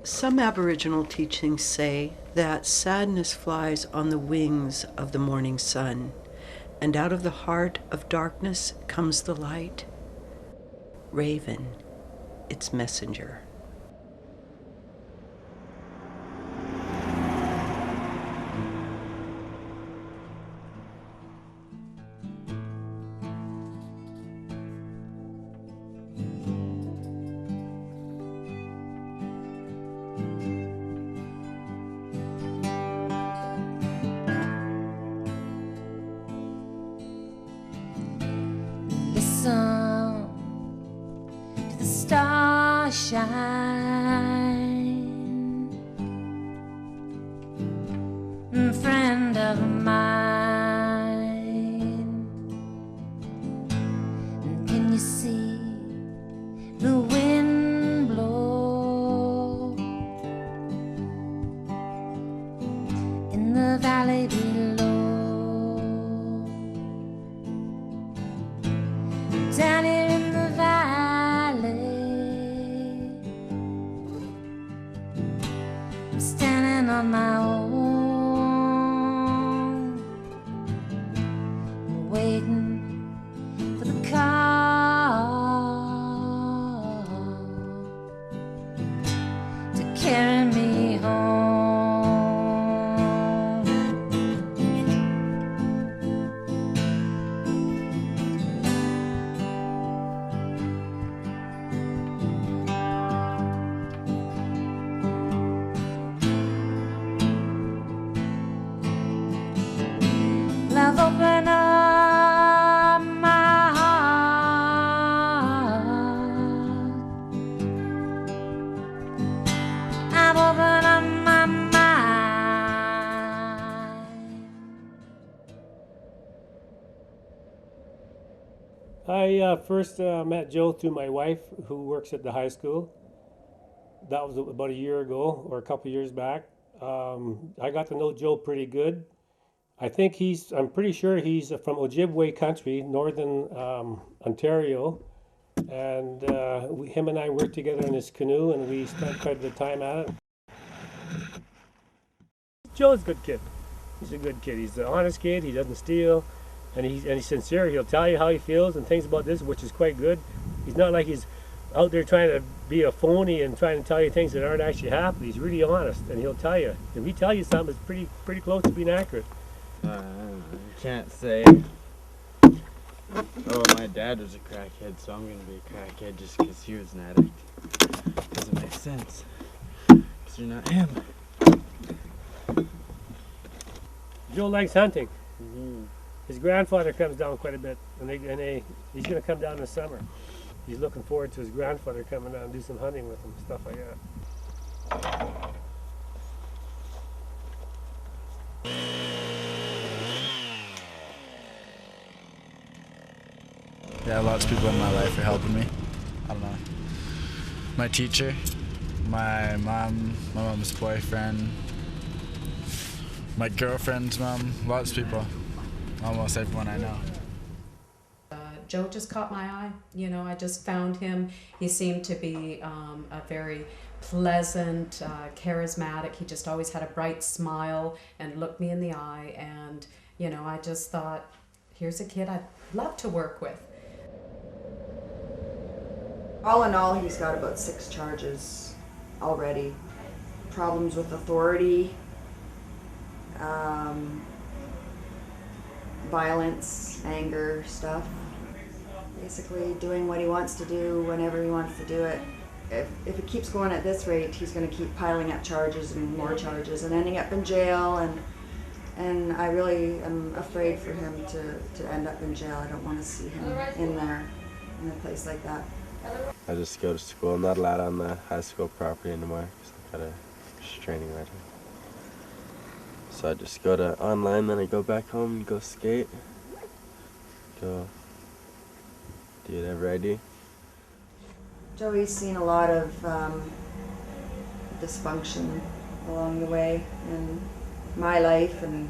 Some Aboriginal teachings say that sadness flies on the wings of the morning sun, and out of the heart of darkness comes the light. Raven, its messenger. Listen to the stars shine, friend of mine. And can you see the wind blow in the valley below? Down here in the valley, I'm standing on my own, waiting for the call to carry me home. I've opened up my heart, I've opened up my mind. I first met Joe through my wife, who works at the high school. That was about a year ago, or a couple years back. I got to know Joe pretty good. I'm pretty sure he's from Ojibwe country, northern Ontario. And him and I worked together in his canoe, and we spent quite a bit of time at it. Joe's a good kid. He's a good kid. He's an honest kid. He doesn't steal, and he's sincere. He'll tell you how he feels and things about this, which is quite good. He's not like he's out there trying to be a phony and trying to tell you things that aren't actually happening. He's really honest, and he'll tell you. If he tells you something, it's pretty close to being accurate. I can't say, oh, my dad was a crackhead, so I'm going to be a crackhead just because he was an addict. Doesn't make sense, because you're not him. Joe likes hunting. Mm-hmm. His grandfather comes down quite a bit, and he's going to come down in the summer. He's looking forward to his grandfather coming down and do some hunting with him, stuff like that. Yeah, lots of people in my life are helping me. I don't know. My teacher, my mom's boyfriend, my girlfriend's mom, lots of people. Almost everyone I know. Joe just caught my eye. You know, I just found him. He seemed to be a very pleasant, charismatic. He just always had a bright smile and looked me in the eye. And, you know, I just thought, here's a kid I'd love to work with. All in all, he's got about 6 charges already. Problems with authority, violence, anger stuff. Basically doing what he wants to do whenever he wants to do it. If it keeps going at this rate, he's going to keep piling up charges and more charges and ending up in jail, and I really am afraid for him to end up in jail. I don't want to see him in there, in a place like that. I just go to school. I'm not allowed on the high school property anymore because I've got a restraining order. So I just go to online, then I go back home and go skate. Go do whatever I do. Joey's seen a lot of dysfunction along the way in my life and,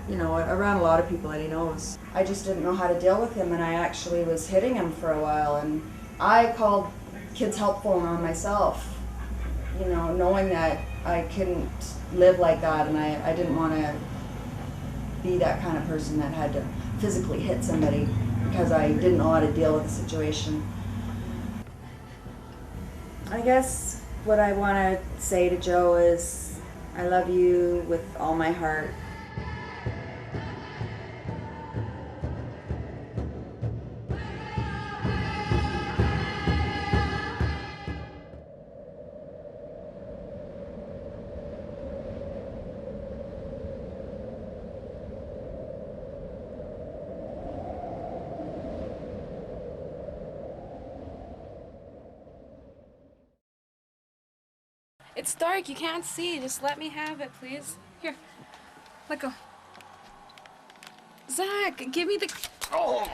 you know, around a lot of people that he knows. I just didn't know how to deal with him, and I actually was hitting him for a while, and I called Kids Help Phone on myself, you know, knowing that I couldn't live like that, and I didn't want to be that kind of person that had to physically hit somebody because I didn't know how to deal with the situation. I guess what I want to say to Joe is I love you with all my heart. It's dark, you can't see. Just let me have it, please. Here, let go. Zach, give me the... Oh!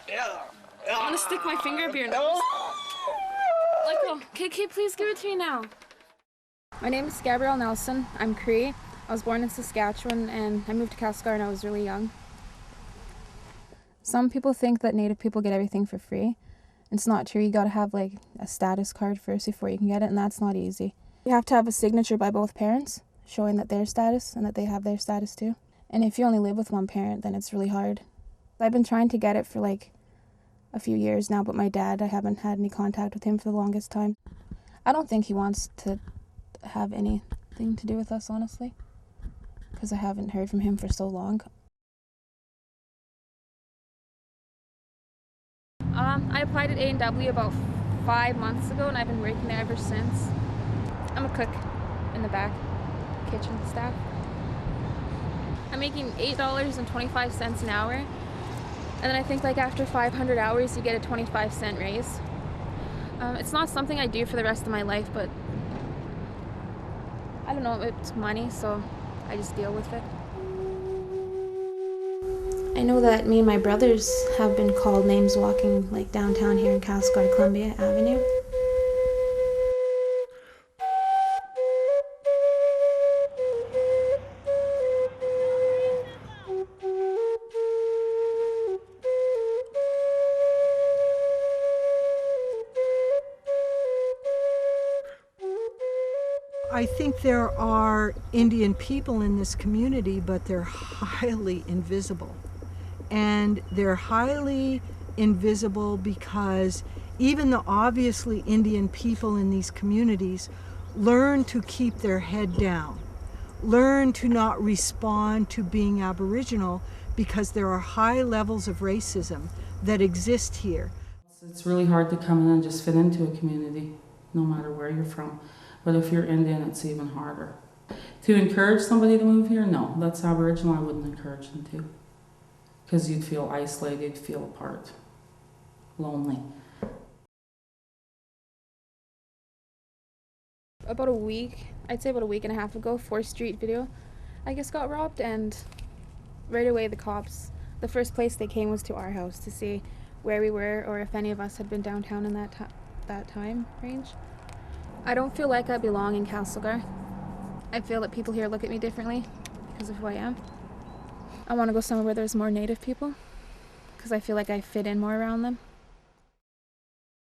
Yeah. I want to stick my finger up your nose. Let go. Okay, please give it to me now. My name is Gabrielle Nelson. I'm Cree. I was born in Saskatchewan and I moved to Castlegar when I was really young. Some people think that Native people get everything for free. It's not true. You gotta have like a status card first before you can get it, and that's not easy. You have to have a signature by both parents showing that their status and that they have their status too. And if you only live with one parent, then it's really hard. I've been trying to get it for like a few years now, but my dad, I haven't had any contact with him for the longest time. I don't think he wants to have anything to do with us, honestly, because I haven't heard from him for so long. I applied at A&W about 5 months ago, and I've been working there ever since. I'm a cook in the back, kitchen staff. I'm making $8.25 an hour, and then I think like after 500 hours you get a 25-cent raise. It's not something I do for the rest of my life, but I don't know, it's money, so I just deal with it. I know that me and my brothers have been called names walking like downtown here in Castlegar, Columbia Avenue. I think there are Indian people in this community, but they're highly invisible. And they're highly invisible because even the obviously Indian people in these communities learn to keep their head down, learn to not respond to being Aboriginal because there are high levels of racism that exist here. It's really hard to come in and just fit into a community, no matter where you're from. But if you're Indian, it's even harder. To encourage somebody to move here, no. That's Aboriginal, I wouldn't encourage them to. Because you'd feel isolated, you'd feel apart, lonely. About a week, I'd say about a week and a half ago, 4th Street video, I guess got robbed, and right away the cops, the first place they came was to our house to see where we were or if any of us had been downtown in that time range. I don't feel like I belong in Castlegar. I feel that people here look at me differently because of who I am. I want to go somewhere where there's more Native people because I feel like I fit in more around them.